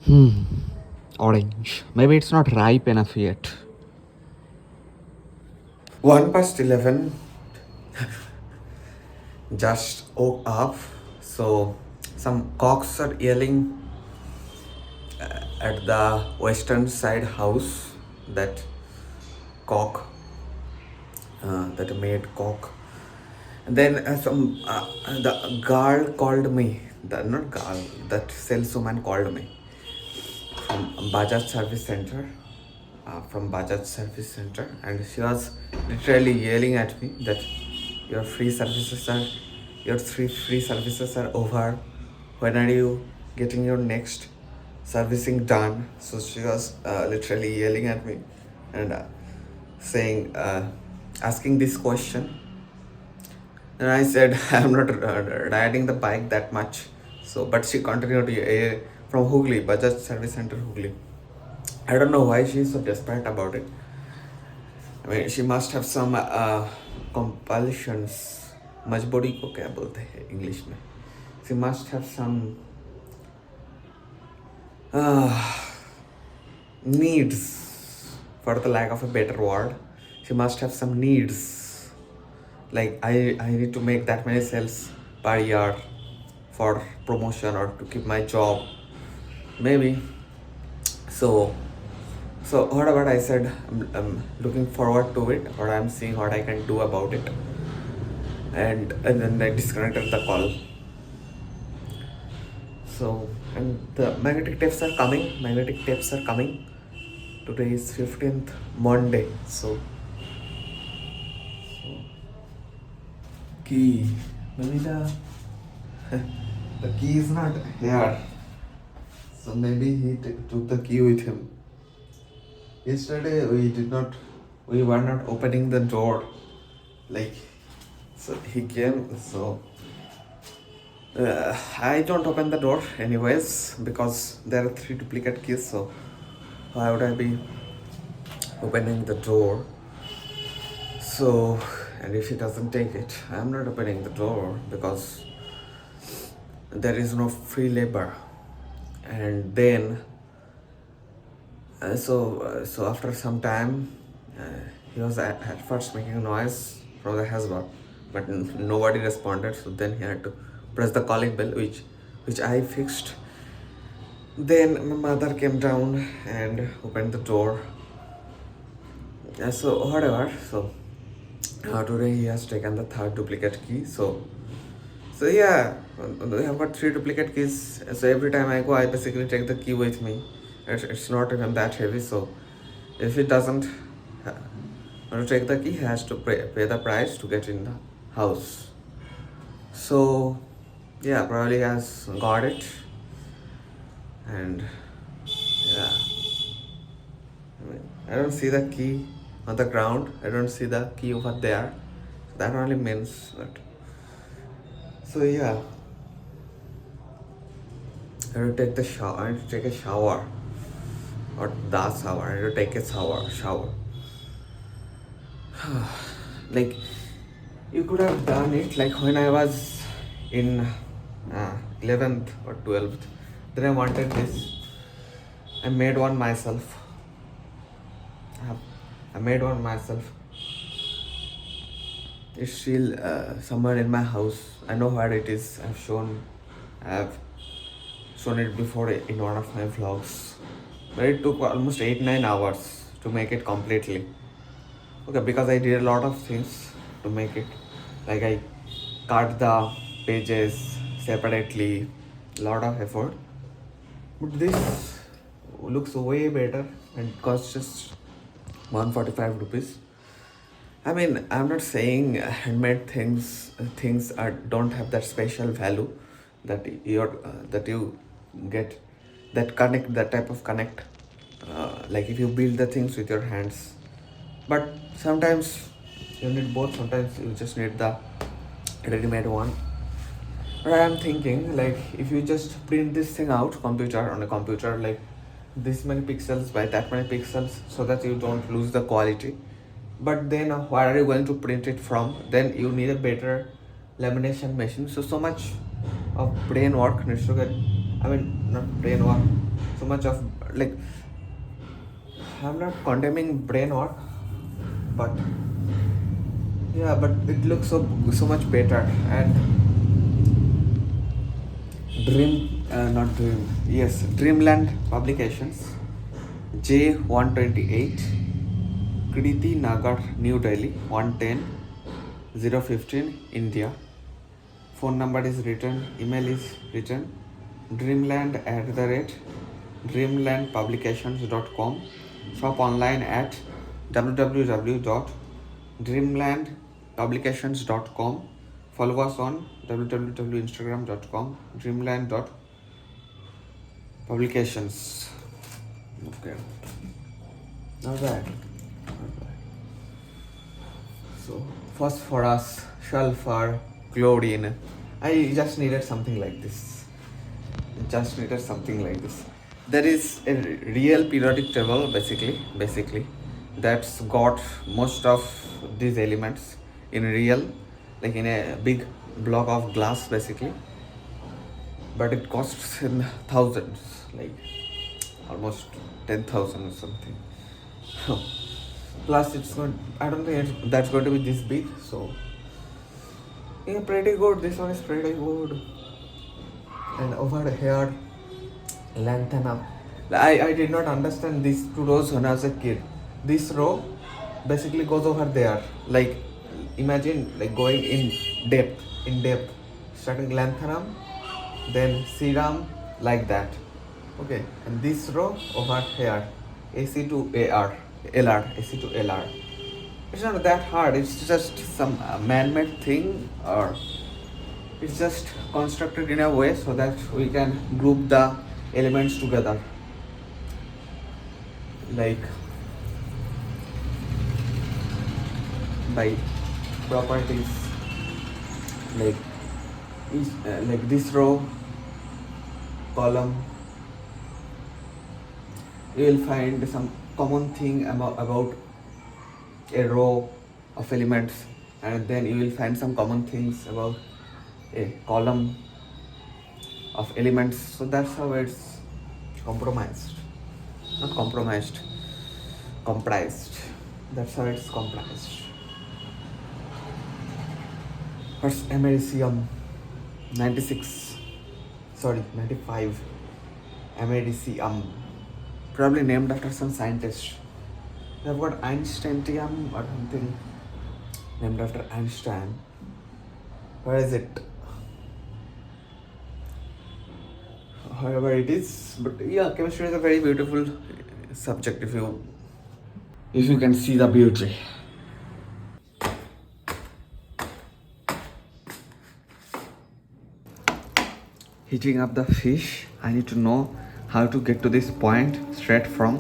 Hmm. Orange. Maybe it's not ripe enough yet. 1 past 11, just woke up. So some cocks are yelling at the western side house. That cock, that maid cock. And then the girl called me. The not girl, that saleswoman called me from Bajaj Service Center. From Bajaj Service Center, and she was literally yelling at me that your free services are your three free services are over. When are you getting your next servicing done? So she was literally yelling at me and saying, asking this question. And I said, I'm not riding the bike that much. So, but she continued from Hooghly, Bajaj Service Center, Hooghly. I don't know why she is so desperate about it. I mean, she must have some compulsions. मजबूरी को क्या बोलते हैं English में? She must have some needs, for the lack of a better word. She must have some needs. Like I need to make that many sales per year for promotion or to keep my job. Maybe. So whatever I said, I'm looking forward to it, or I'm seeing what I can do about it. And then I disconnected the call. So, and the magnetic tapes are coming. Magnetic tapes are coming. Today is 15th Monday. So key. Maybe the key is not here. So maybe he took the key with him. Yesterday we were not opening the door. Like, so he came. So I don't open the door anyways because there are 3 duplicate keys. So why would I be opening the door? So, and if he doesn't take it, I'm not opening the door because there is no free labor. And then so after some time, he was at first making noise from the husband, but nobody responded. So then he had to press the calling bell, which I fixed. Then my mother came down and opened the door. So whatever. So today he has taken the 3rd duplicate key. So yeah, we have got 3 duplicate keys. So every time I go, I basically take the key with me. It's not even that heavy. So if it doesn't want to take the key, he has to pay the price to get in the house. So yeah, probably has got it. And yeah, I don't see the key on the ground. I don't see the key over there. That only means that. So yeah, I have to take the shower. I need to take a shower, or the shower. I need to take a shower. Like, you could have done it like when I was in 11th or 12th. Then I wanted this. I made one myself. I made one myself. It's still somewhere in my house. I know where it is. I have shown it before in one of my vlogs. But it took almost 8-9 hours to make it completely. Okay, because I did a lot of things to make it. Like I cut the pages separately, lot of effort. But this looks way better and costs just 145 rupees. I mean, I'm not saying handmade things don't have that special value that you get, that connect, that type of connect. Like if you build the things with your hands, but sometimes you need both. Sometimes you just need the ready-made one. But I'm thinking, like, if you just print this thing out on a computer, like this many pixels by that many pixels, so that you don't lose the quality. But then where are you going to print it from? Then you need a better lamination machine. So much of brain work needs to get. I mean, not brain work, so much of like, I'm not condemning brain work, but yeah, but it looks so much better. And not dream, yes, Dreamland Publications, J128, Kriti Nagar, New Delhi, 110 015, India. Phone number is written, email is written, dreamland@dreamlandpublications.com. Shop online at www.dreamlandpublications.com. Follow us on www.instagram.com dreamland.publications. Okay. Not bad. Not bad. So, first for us, sulfur, chlorine. I just needed something like this. Just needed something like this. There is a real periodic table, basically, that's got most of these elements in real, like in a big block of glass, basically. But it costs in thousands, like almost 10,000 or something. Plus, it's not. I don't think that's going to be this big. So, yeah, pretty good. This one is pretty good. And over here, lantana. I did not understand these two rows when I was a kid. This row basically goes over there. Like, imagine like going in depth, starting lanthanum, then serum, like that. Okay, and this row over here, AC to AR, LR, AC to LR. It's not that hard. It's just some man-made thing, or it's just constructed in a way so that we can group the elements together, like by properties, like like this row, column. You will find some common thing about a row of elements, and then you will find some common things about a column of elements. So that's how it's comprised. That's how it's comprised. First Americium 95, Americium, probably named after some scientist. They've got Einsteinium or something named after Einstein. Where is it? However it is, but yeah, chemistry is a very beautiful subject if you can see the beauty. Heating up the fish, I need to know how to get to this point straight from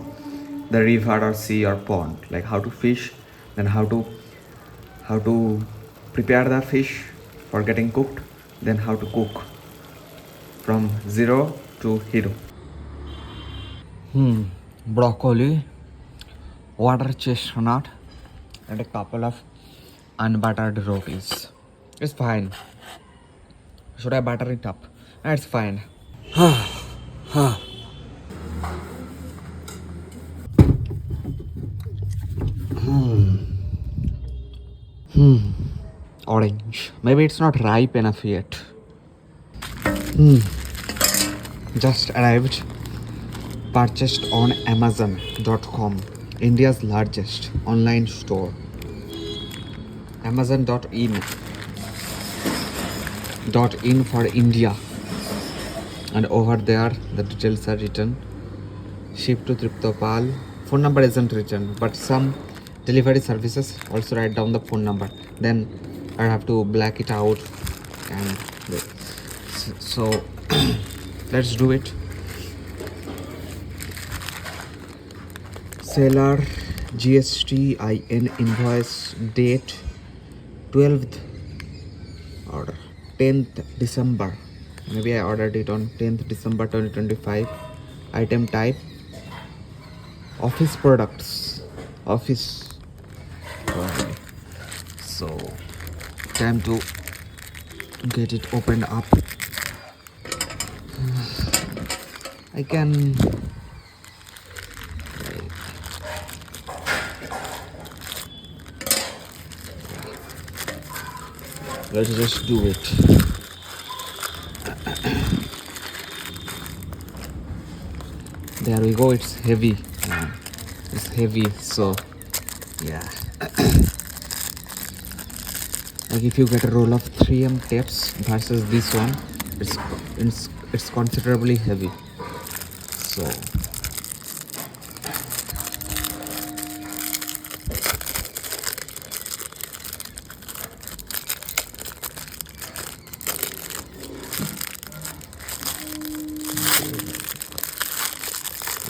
the river or sea or pond, like how to fish, then how to prepare the fish for getting cooked, then how to cook from zero to hero. Broccoli, water chestnut, and a couple of unbuttered rotis. It's fine. Should I butter it up? It's fine. Orange. Maybe it's not ripe enough yet. Just arrived. Purchased on Amazon.com, India's largest online store. Amazon.in for India, and over there the details are written. Ship to Triptopal. Phone number isn't written, but some delivery services also write down the phone number. Then I have to black it out, and so let's do it. Seller, GST, IN, invoice, date 12th, order 10th December. Maybe I ordered it on 10th December 2025. Item type, office products. Office. Okay. So, time to get it opened up. I can. Let's just do it. There we go. It's heavy. It's heavy. So yeah. Like if you get a roll of 3M tapes versus this one, it's considerably heavy. So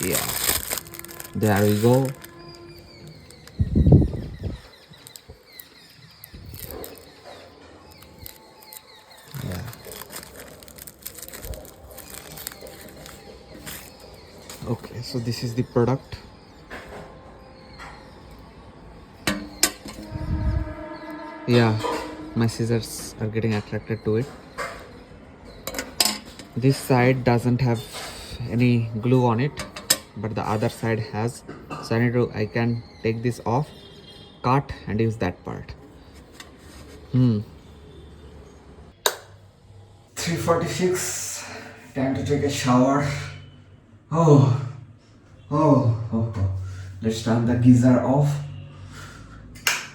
yeah, there we go. Yeah. Okay, so this is the product. Yeah, my scissors are getting attracted to it. This side doesn't have any glue on it, but the other side has. So I can take this off, cut and use that part. 3:46. Time to take a shower. Oh. Let's turn the geyser off.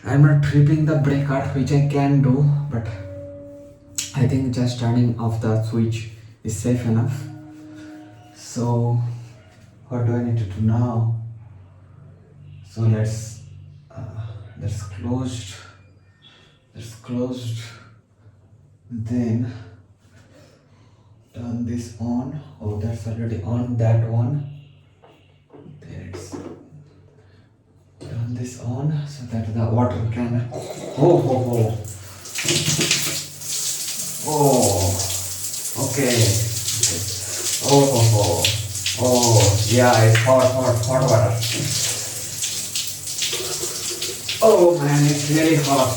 I'm not tripping the breaker, which I can do, but I think just turning off the switch is safe enough. So what do I need to do now? So that's closed. That's closed. Then turn this on. Oh, that's already on, that one. There it's. Turn this on so that the water can. Oh. Okay. Oh, yeah, it's hot water. Oh man, it's really hot.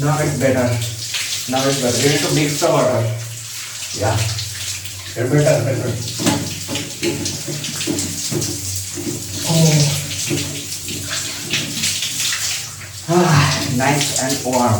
Now it's better. You need to mix the water. Yeah. It's better. Nice and warm.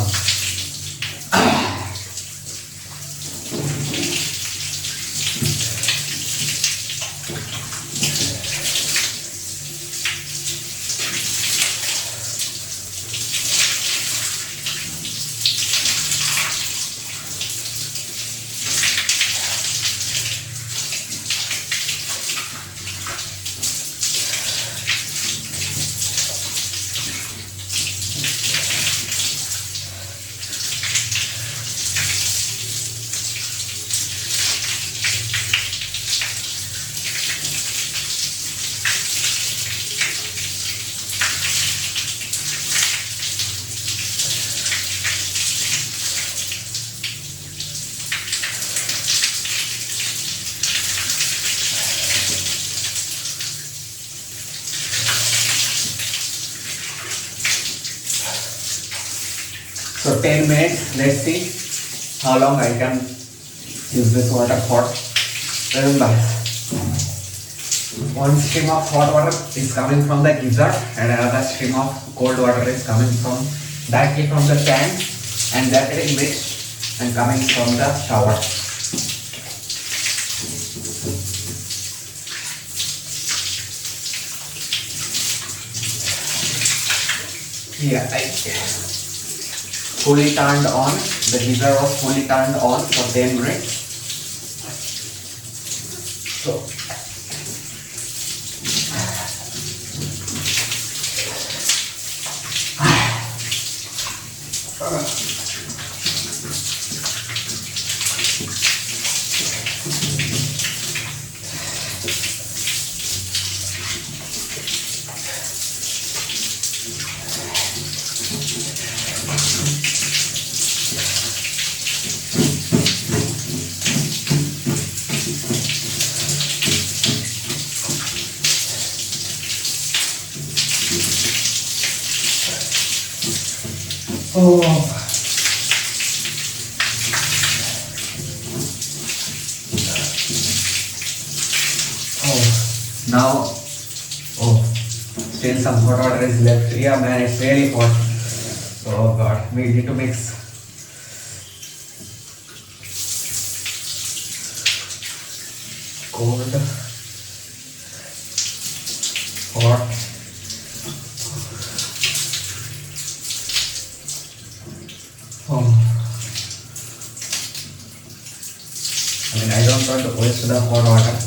So 10 minutes, let's see how long I can use this water for. Remember, one stream of hot water is coming from the geyser and another stream of cold water is coming directly from the tank and that is mixed and coming from the shower. Yeah, fully turned on. The geyser was fully turned on for 10 minutes. So Now, oh, still some hot water is left. Yeah, man, it's really hot. Oh god, we need to mix. Cold, hot. Oh. I don't want to waste the hot water.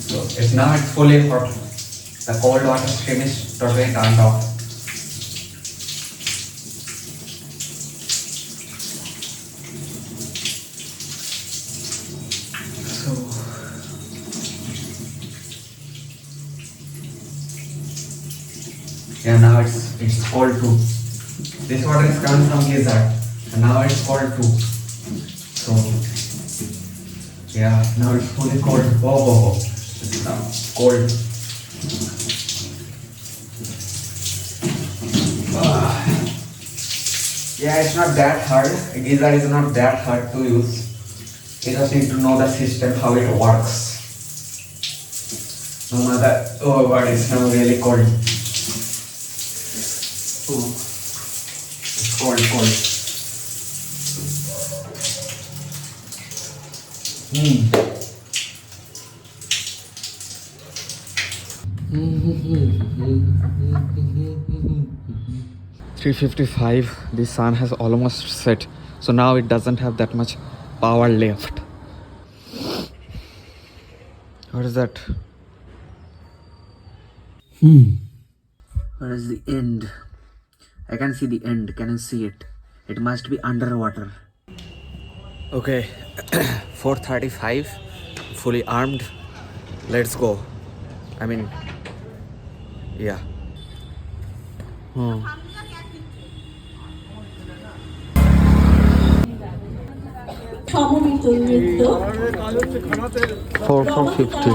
So it's now it's fully hot. The cold water stream is totally turned off. So yeah, now it's cold too. This water is coming from geyser, and now it's cold too. So yeah, now it's fully cold. Oh. It's now cold. Yeah, it's not that hard. Geyser is not that hard to use. You just need to know the system, how it works. No matter, oh god, it's now really cold. Oh, it's cold. Hmm. 3:55. The sun has almost set, so now it doesn't have that much power left. What is that? Where is the end? I can see the end. Can you see it? It must be underwater. Okay, 4:35, fully armed. Let's go. I mean, yeah. সমবেত নৃত্য 4:50.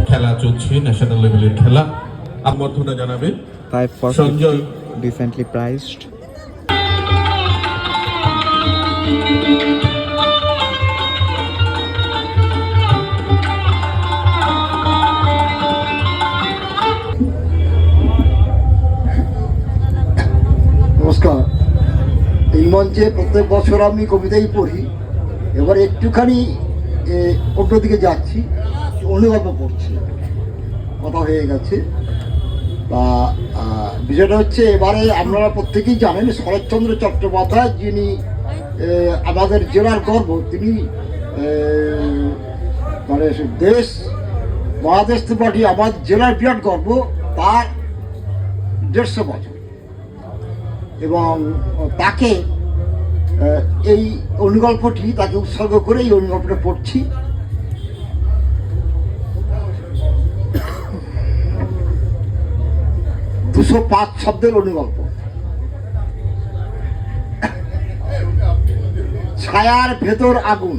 খেলা চলছে national লেভেলের খেলা আমন্ত্রণ জানাবে 5 for Sanjay 50, decently priced. নমস্কার। এই মঞ্চে প্রত্যেক বছর আমি কবিতাই পড়ি, এবার একটুখানি অন্যদিকে যাচ্ছি, অনুগল্প পড়ছি, কথা হয়ে গেছে। বা বিষয়টা হচ্ছে, এবারে আপনারা প্রত্যেকেই জানেন শরৎচন্দ্র চট্টোপাধ্যায়, যিনি আমাদের জেলার গর্ব, তিনি মানে দেশ মহাদেশ পার্টি আমার জেলার বিরাট গর্ব, তার 150 বছর, এবং তাকে এই অনুগল্পটি তাকে উৎসর্গ করে এই অনুগল্পটা পড়ছি। দুশো 5 শব্দের অনুগল্প। ছায়ার ভেতর আগুন,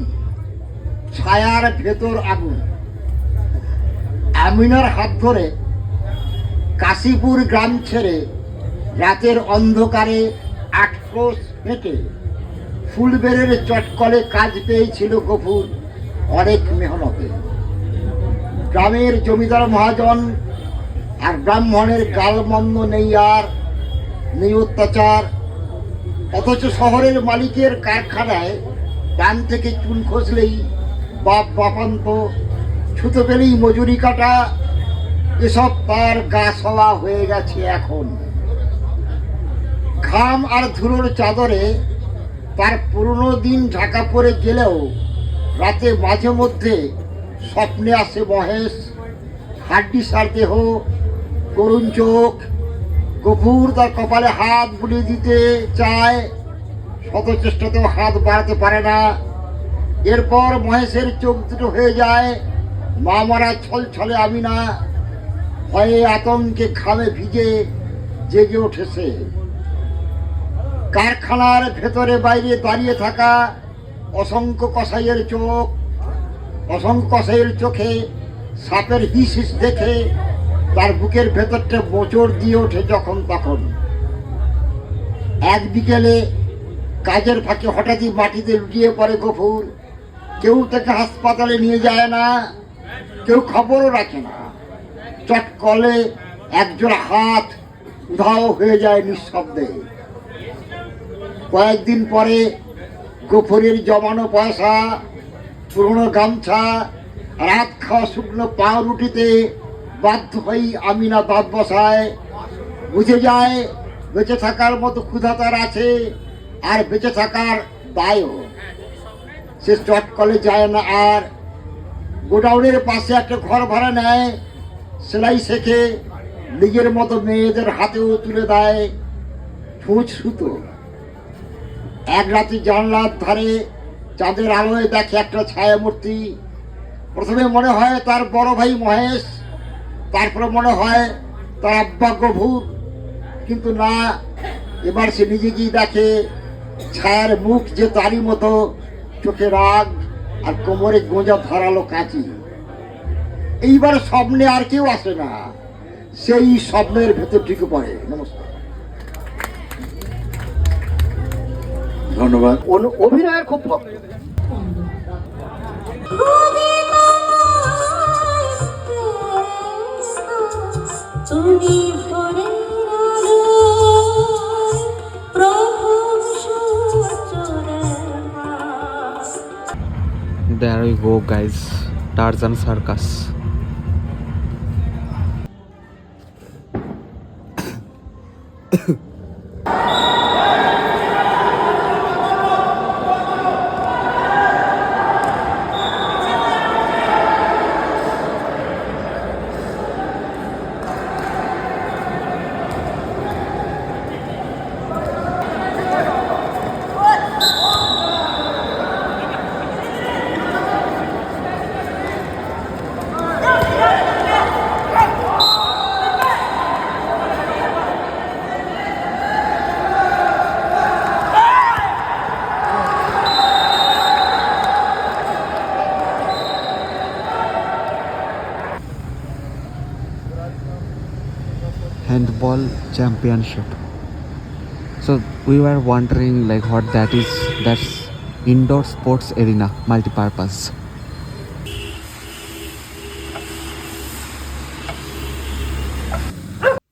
ছায়ার ভেতর আগুন। আমিনার হাত ধরে কাশীপুর গ্রাম ছেড়ে রাতের অন্ধকারে 8 ক্রোশ হেঁটে ফুলবেড়ের চটকলে কাজ পেয়েছিল গফুর অনেক মেহনতে। গ্রামের জমিদার মহাজন আর ব্রাহ্মণের গালমন্দ নেই, আর নেই অত্যাচার। অথচ শহরের মালিকের কারখানায় ডান থেকে চুন খসলেই বাপান্ত, ছুতো পেলেই মজুরি কাটা, এসব তার গা সওয়া হয়ে গেছে এখন। ঘাম আর ধুলোর চাদরে তার পুরনো দিন ঢাকা পড়ে গেলেও রাতে মাঝে মধ্যে স্বপ্নে আসে মহেশ, হাড্ডি সার দেহ, করুণ চোখ। গফুর তার কপালে হাত বুলিয়ে দিতে চায়, শত চেষ্টাতেও হাত বাড়াতে পারে না। এরপর মহেশের চোখ দুটো হয়ে যায় মা মারা ছল ছলে আমিনা, ভয়ে আতঙ্কে ঘামে ভিজে জেগে ওঠে সে। কারখানার ভেতরে বাইরে দাঁড়িয়ে থাকা অসংখ্য কসাইয়ের চোখ, অসংখ্য কসাইয়ের চোখে সাপের হিস দেখে তার বুকের ভেতরটা মোচড় দিয়ে ওঠে যখন তখন। এক বিকেলে কাজের ফাঁকে হঠাৎই মাটিতে লুটিয়ে পড়ে গফুর। কেউ তাকে হাসপাতালে নিয়ে যায় না, কেউ খবরও রাখে না। চট কলে একজোড়া হাত উধাও হয়ে যায় নিঃশব্দে। কয়েকদিন পরে গফুরের জমানো পয়সা, পুরনো গামছা, রাত খাওয়া শুকনো পাউরুটিতে বাধ্য হয়েই আমিনা দাঁত বসায়। বুঝে যায় বেঁচে থাকার মতো ক্ষুধা তার আছে, আর বেঁচে থাকার দায়ও। সে চটকলে যায় না আর। গোডাউনের পাশে একটা ঘর ভাড়া নেয়, সেলাই শেখে, নিজের মতো মেয়েদের হাতেও তুলে দেয় ছুঁচ সুতো। এক রাতে জানলার ধারে চাঁদের আলোয় দেখে একটা ছায়ামূর্তি। প্রথমে মনে হয় তার বড় ভাই মহেশ, তারপরে মনে হয় তার আব্বা গভুর, কিন্তু না, এবার সে নিজেকেই দেখে। ছায়ার মুখ যে তারই মতো, চোখে রাগ আর কোমরে গোঁজা ধারালো কাঁচি। এইবার স্বপ্নে আর কেউ আসে না, সেই স্বপ্নের ভেতর ঢুকে পড়ে। নমস্কার, ধন্যবাদ। অভিনয়ের খুব ভক্ত। তুমি ভরে প্রভু There we go, guys. Tarzan Circus. Handball championship. So we were wondering like what that is. That's indoor sports arena, multi-purpose.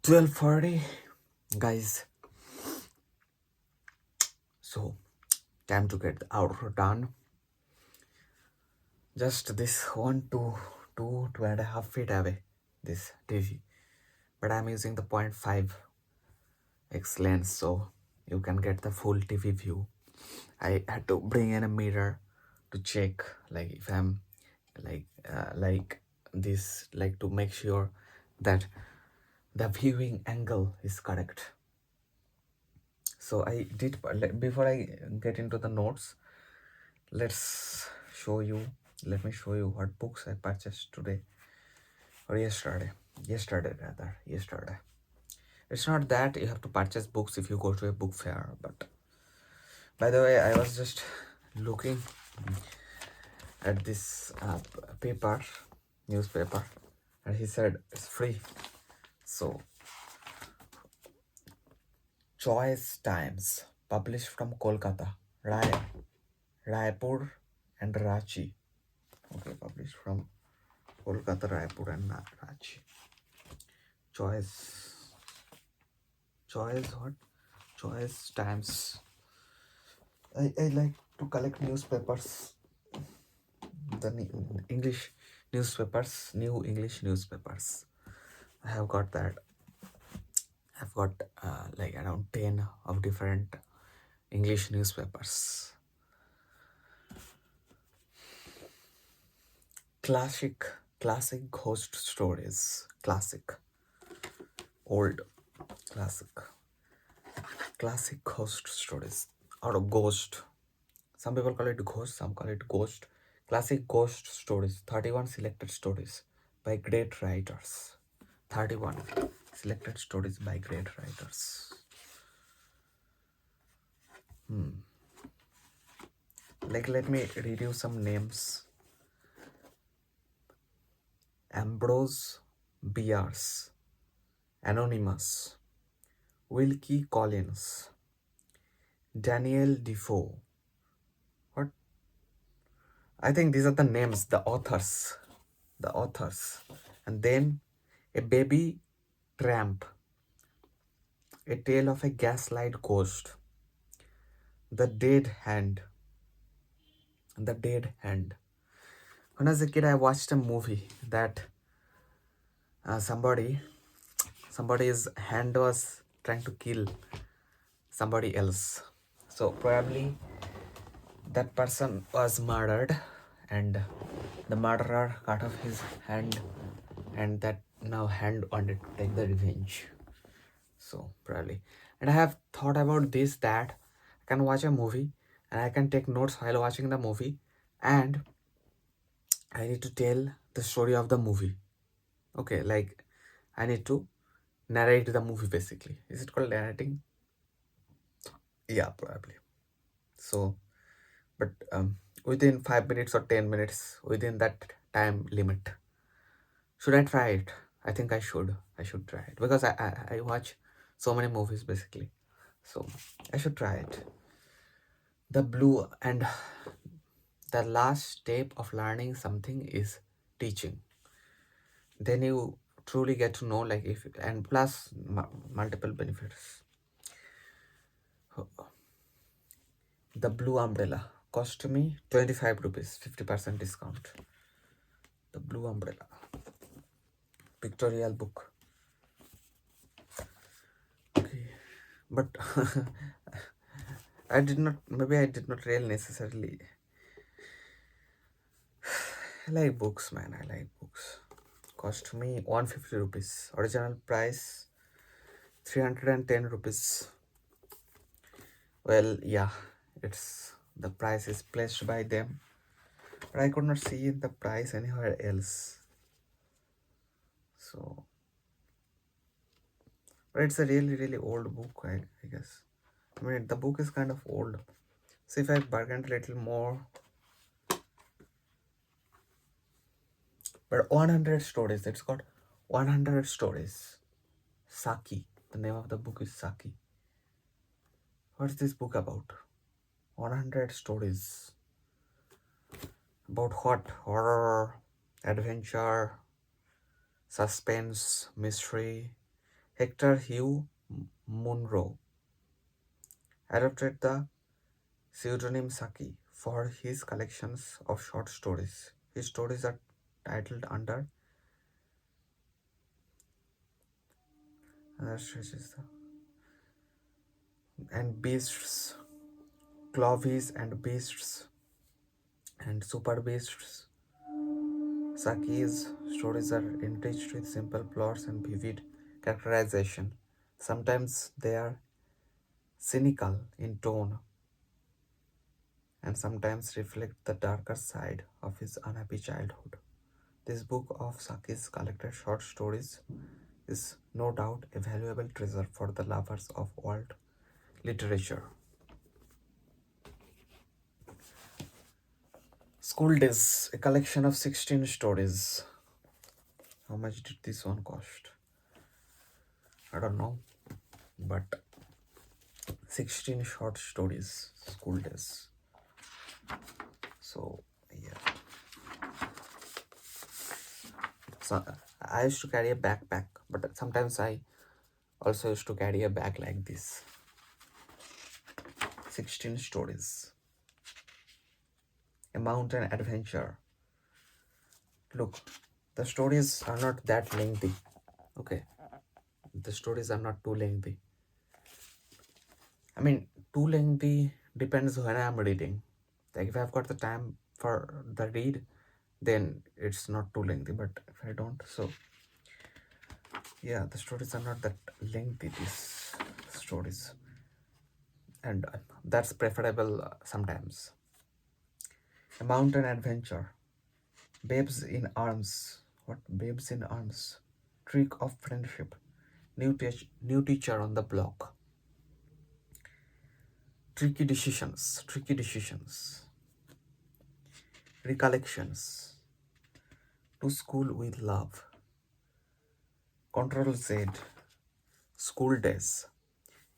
$12:40, guys. So time to get the outro done. Just this 2.5 feet away, this TV, but I'm using the 0.5x lens, so you can get the full TV view. I had to bring in a mirror to check like if I'm like this, like to make sure that the viewing angle is correct. So I did, before I get into the notes, let me show you what books I purchased today or yesterday. It's not that you have to purchase books if you go to a book fair, but by the way, I was just looking at this newspaper, and he said it's free. So Choice Times, published from Kolkata, Raipur and Ranchi. Okay, published from Kolkata, Raipur and Ranchi. Choice Times. I like to collect newspapers, the English newspapers, new English newspapers. I have got that. I've got like around 10 of different English newspapers. Classic ghost stories. Classic ghost stories, or ghost. Some people call it ghost, some call it ghost. Classic ghost stories, 31 selected stories by great writers. 31 selected stories by great writers. Like, let me read you some names. Ambrose Bierce, Anonymous, Wilkie Collins, Daniel Defoe. What? I think these are the names, the authors. The authors. And then A Baby Tramp, A Tale of a Gaslight Ghost, The Dead Hand. The Dead Hand. When I was a kid, I watched a movie that somebody's hand was trying to kill somebody else. So probably that person was murdered, and the murderer cut off his hand, and that now hand wanted to take the revenge. So probably, and I have thought about this, that I can watch a movie and I can take notes while watching the movie, and I need to tell the story of the movie. Okay, like I need to narrate the movie basically. Is it called narrating? Yeah, probably. So, but within 5 minutes or 10 minutes, within that time limit. Should I try it? I think I should. I should try it because I watch so many movies basically. So I should try it. The blue and the last step of learning something is teaching. Then you truly get to know, like, if and plus multiple benefits. The blue umbrella cost me 25 rupees, 50% discount. The blue umbrella pictorial book. Okay, but I did not really necessarily I like books, man. I like books. Cost me 150 rupees. Original price 310 rupees. Well, yeah, it's the price is placed by them, but I could not see the price anywhere else. So, but it's a really old book, I guess. I mean, the book is kind of old. So if I bargained a little more, but 100 stories. It's got 100 stories. Saki. The name of the book is Saki. What's this book about? 100 stories. About what? Horror, adventure, suspense, mystery. Hector Hugh Munro adopted the pseudonym Saki for his collections of short stories. His stories are titled under and Beasts, Clovis and Beasts, and Super Beasts. Saki's stories are enriched with simple plots and vivid characterization. Sometimes they are cynical in tone and sometimes reflect the darker side of his unhappy childhood. This book of Saki's collected short stories is no doubt a valuable treasure for the lovers of world literature. School Days, a collection of 16 stories. How much did this one cost? I don't know, but 16 short stories, School Days. So, yeah. So, I used to carry a backpack, but sometimes I also used to carry a bag like this. 16 stories. A mountain adventure. Look, the stories are not that lengthy. Okay. The stories are not too lengthy. I mean, too lengthy depends when I'm reading. Like if I've got the time for the read, then it's not too lengthy. But if I don't, so yeah, the stories are not that lengthy, these stories. And that's preferable sometimes. A mountain adventure. Babes in Arms. What? Babes in Arms. Trick of Friendship. New teacher on the block. Tricky decisions. Recollections. To school with love. Control Z. School days.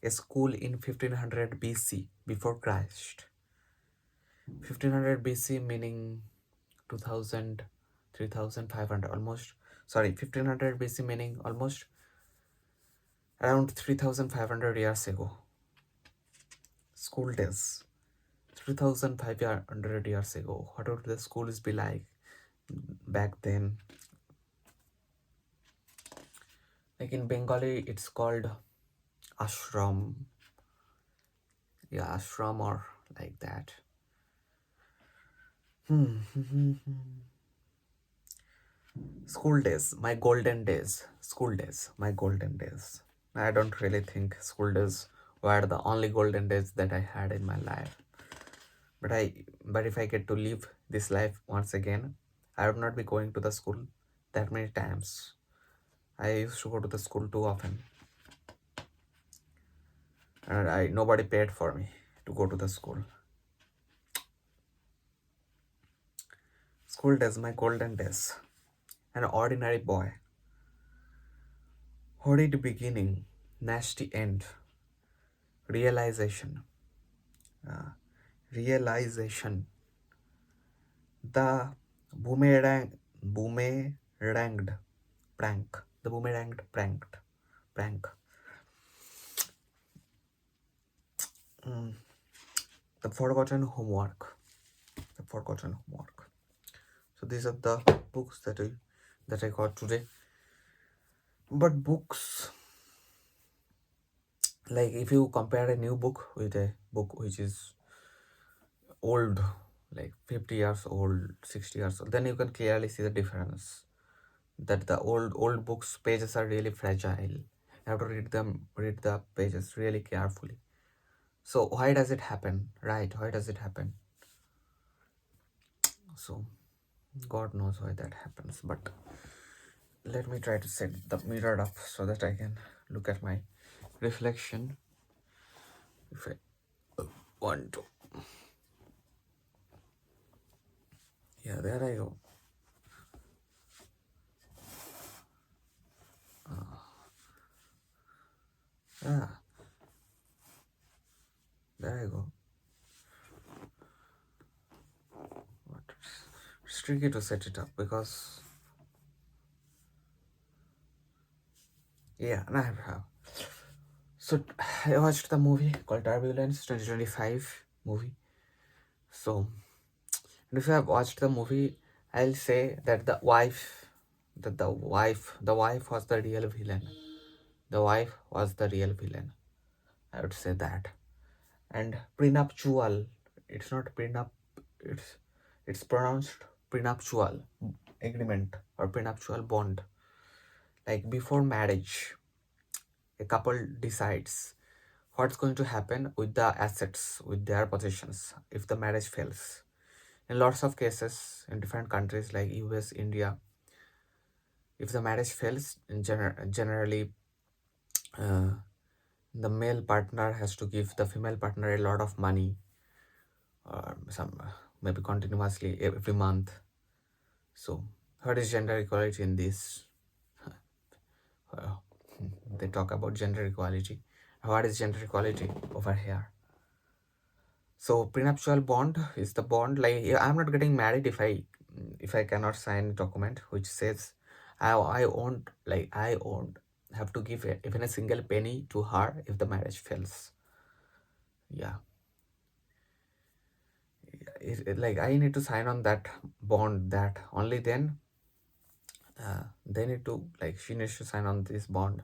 A school in 1500 BC before Christ. 1500 BC meaning 2000, 3500 almost. Sorry, 1500 BC meaning almost around 3500 years ago. School days. 3500 years ago. What would the schools be like back then? Like in Bengali, it's called ashram. Yeah, ashram or like that. School days, my golden days. School days, my golden days. I don't really think school days were the only golden days that I had in my life. But if I get to live this life once again, I would not be going to the school that many times. I used to go to the school too often. And nobody paid for me to go to the school. School days, my golden days. An ordinary boy. Horrid beginning, nasty end. Realization. Realization. The boomeranged prank. The boomeranged prank. The forgotten homework. So these are the books that I got today. But books, like if you compare a new book with a book which is old, like 50 years old, 60 years old, then you can clearly see the difference. That the old books pages are really fragile. You have to read the pages really carefully. So why does it happen, right? Why does it happen? So God knows why that happens, but let me try to set the mirror up so that I can look at my reflection if I want to. Yeah, there I go. There I go. It's tricky to set it up because now I have. So I watched the movie called Turbulence 2025 movie. So if you have watched the movie, I'll say that the wife was the real villain. The wife was the real villain. I would say that. And prenuptial, it's not prenup, it's pronounced prenuptial agreement or prenuptial bond. Like before marriage, a couple decides what's going to happen with the assets, with their possessions if the marriage fails. In lots of cases in different countries like US, India, if the marriage fails, generally the male partner has to give the female partner a lot of money, maybe continuously every month. So what is gender equality in this? They talk about gender equality. What is gender equality over here? So prenuptial bond is the bond, like I'm not getting married if I cannot sign a document which says I won't have to give even a single penny to her if the marriage fails. Like I need to sign on that bond, that only then they need to, like, she needs to sign on this bond.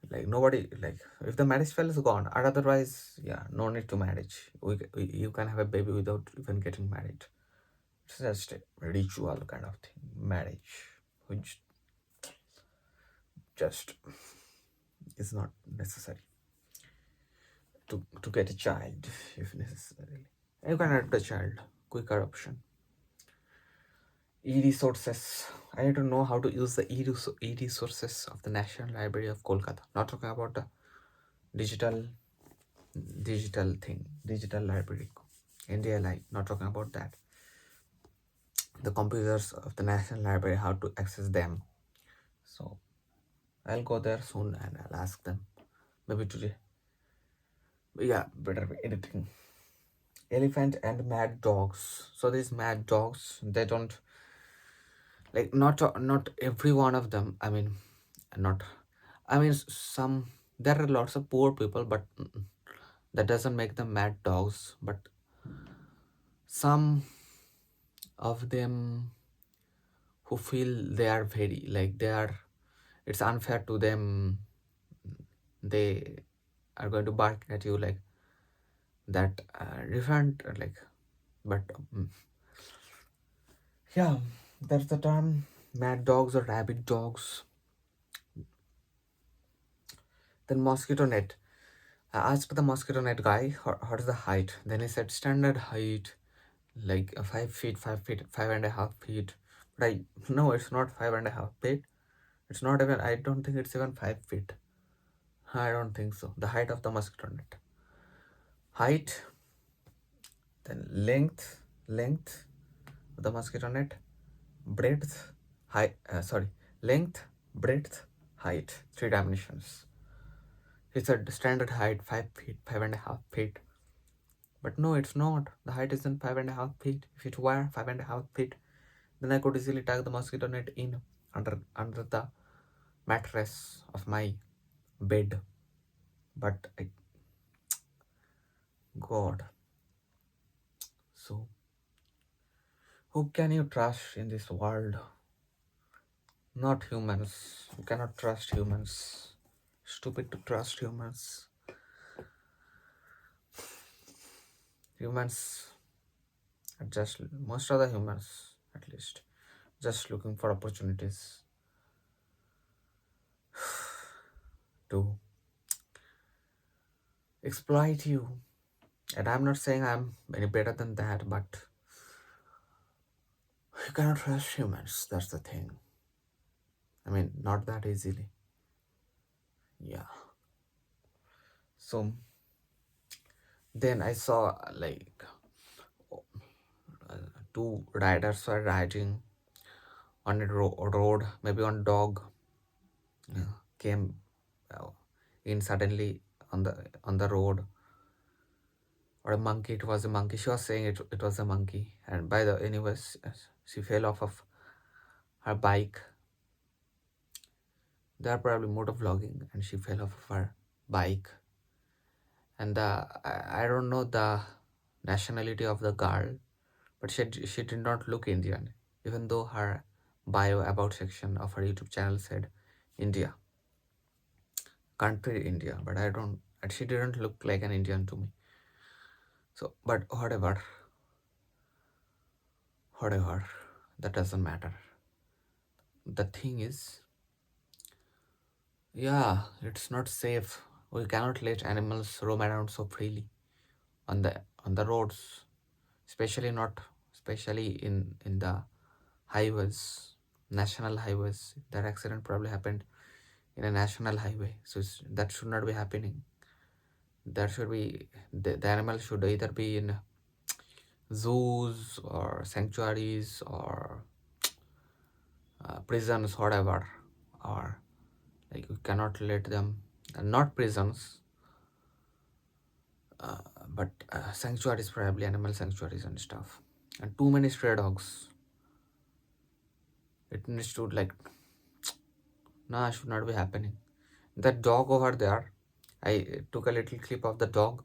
Like nobody, like if the marriage fails, gone, or otherwise no need to marriage. You can have a baby without even getting married. It's just a ritual kind of thing, marriage, which just is not necessary to get a child if necessarily. You can adopt a child, quicker option. E-resources. I need to know how to use the e-resources of the National Library of Kolkata. Not talking about the digital thing, digital library, NDLI. Not talking about that. the computers of the National Library, how to access them. So I'll go there soon and I'll ask them. Maybe today. But yeah, better be editing. Elephant and mad dogs. So these mad dogs, they don't like not every one of them. I mean, not. I mean, some there are lots of poor people, but that doesn't make them mad dogs. But some of them who feel they are very like they are, it's unfair to them. They are going to bark at you like that different like, but yeah, that's the term, mad dogs or rabid dogs. Then mosquito net. I asked the mosquito net guy what is the height. Then he said standard height like 5 feet, 5 feet, 5.5 feet. But I no, it's not 5.5 feet. It's not even. I don't think it's even 5 feet. I don't think so. The height of the mosquito net. Height, then length of the mosquito net, breadth, height. Length, breadth, height. 3 dimensions. He said standard height 5 feet, 5.5 feet. But no, it's not. The height isn't 5.5 feet. If it were 5.5 feet, then I could easily tuck the mosquito net in under the mattress of my bed. But God. So who can you trust in this world? Not humans. You cannot trust humans. Stupid to trust humans. Humans are just, most of the humans at least, just looking for opportunities to exploit you. And I'm not saying I'm any better than that, but you cannot trust humans. That's the thing. I mean, not that easily. Yeah. So then I saw like two riders were riding on a road, maybe on dog, came in suddenly on the road, or a monkey. It was a monkey. She was saying it was a monkey. And by the anyways, she fell off of her bike. They are probably motovlogging, and she fell off of her bike. And I don't know the nationality of the girl, but she did not look Indian, even though her bio about section of her YouTube channel said India, country India. But I don't. And she didn't look like an Indian to me. So, but whatever, that doesn't matter. The thing is, yeah, it's not safe. We cannot let animals roam around so freely on the roads, especially in the highways, national highways. That accident probably happened in a national highway, so that should not be happening. That should be the animal should either be in zoos or sanctuaries or prisons, whatever, or like we cannot let them, not prisons, but sanctuaries, probably animal sanctuaries and stuff. And too many stray dogs. It needs to like, nah, should not be happening. That dog over there, I took a little clip of the dog.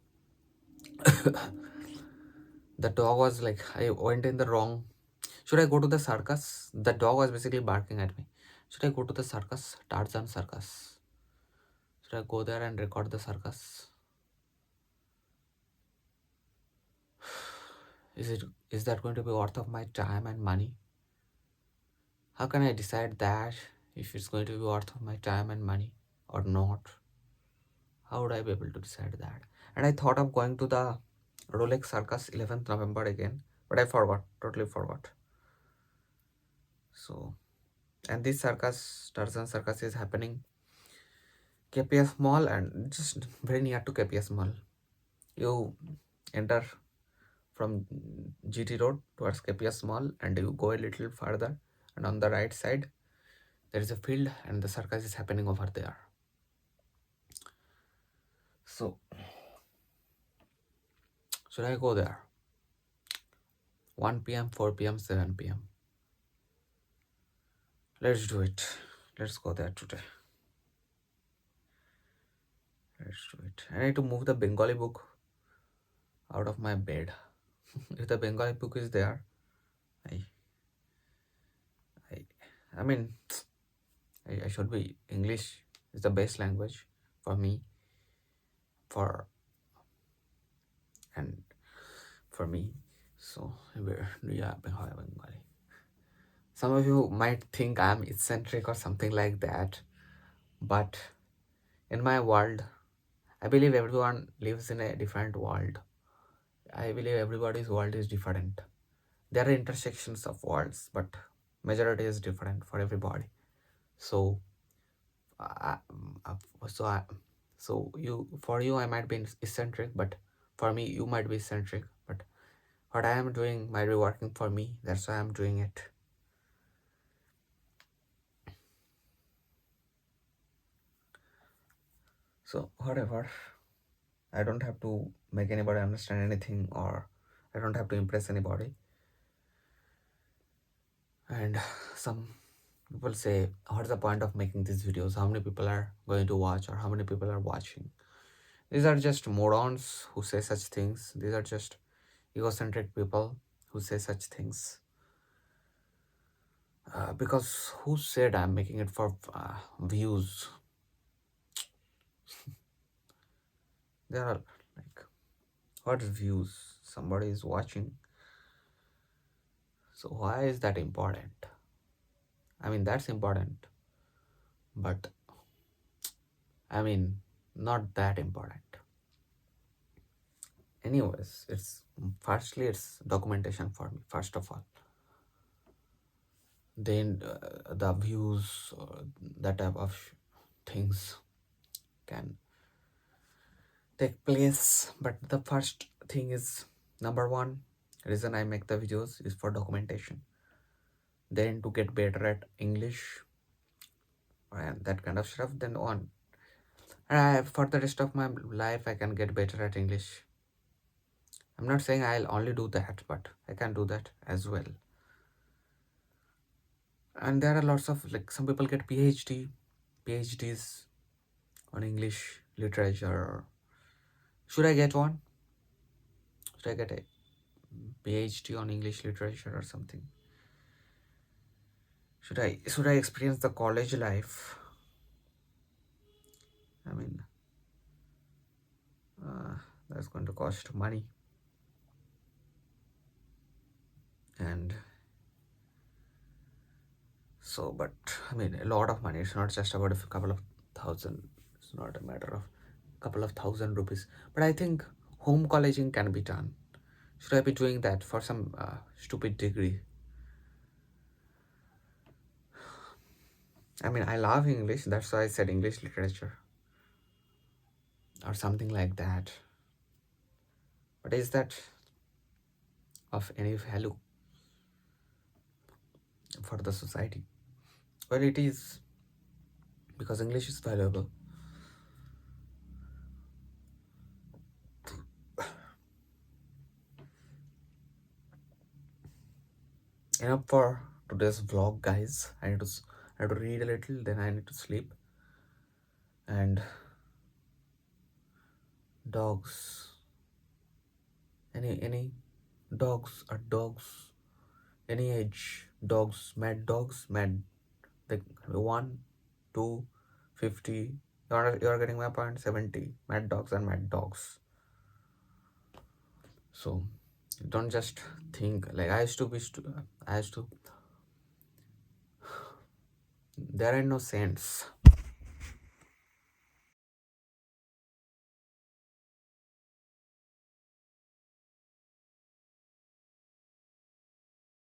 The dog was like, I went in the wrong. Should I go to the circus? The dog was basically barking at me. Should I go to the circus? Tarzan circus. Should I go there and record the circus? Is that going to be worth of my time and money? How can I decide that if it's going to be worth of my time and money or not? How would I be able to decide that? And I thought of going to the Rolex Circus 11th November again, but I totally forgot. So, and this circus, Tarzan Circus, is happening KPS Mall and just very near to KPS Mall. You enter from GT Road towards KPS Mall, and you go a little further, and on the right side there is a field, and the circus is happening over there. So should I go there? 1 p.m., 4 p.m., 7 p.m. Let's do it. Let's go there today. Let's do it. I need to move the Bengali book out of my bed. If the Bengali book is there, I mean, I should be. English is the best language for me, for and for me. So yeah, Bengali. Some of you might think I'm eccentric or something like that, but in my world, I believe everyone lives in a different world. I believe everybody's world is different. There are intersections of worlds, but majority is different for everybody. So, uh, uh, so I, so for you I might be eccentric, but for me you might be eccentric. But what I am doing might be working for me. That's why I'm doing it. So whatever. I don't have to make anybody understand anything, or I don't have to impress anybody. And some people say, what's the point of making these videos? How many people are going to watch, or how many people are watching? These are just morons who say such things. These are just egocentric people who say such things. Because who said I'm making it for views? There are like, what views? Somebody is watching. So why is that important? I mean, that's important, but I mean, not that important. Anyways, it's documentation for me, first of all. Then the views, that type of things can take place. But the first thing is, number one reason I make the videos is for documentation. Then to get better at English and that kind of stuff. Then on, for the rest of my life, I can get better at English. I'm not saying I'll only do that, but I can do that as well. And there are lots of, like, some people get PhDs on English literature. Should I get one? Should I get a PhD on English literature or something? Should I experience the college life? I mean, that's going to cost money. And so, but I mean, a lot of money. It's not just about a couple of thousand. It's not a matter of a couple of thousand rupees. But I think home colleging can be done. Should I be doing that for some stupid degree? I mean, I love English. That's why I said English literature or something like that. But is that of any value for the society? Well, it is, because English is valuable. Enough for today's vlog, guys. I need to read a little, then I need to sleep. And dogs, any dogs are dogs, any age dogs, mad, like 1, 2, 50. You're getting my point. 70 mad dogs and mad dogs. So don't just think like I used to. There ain't no saints.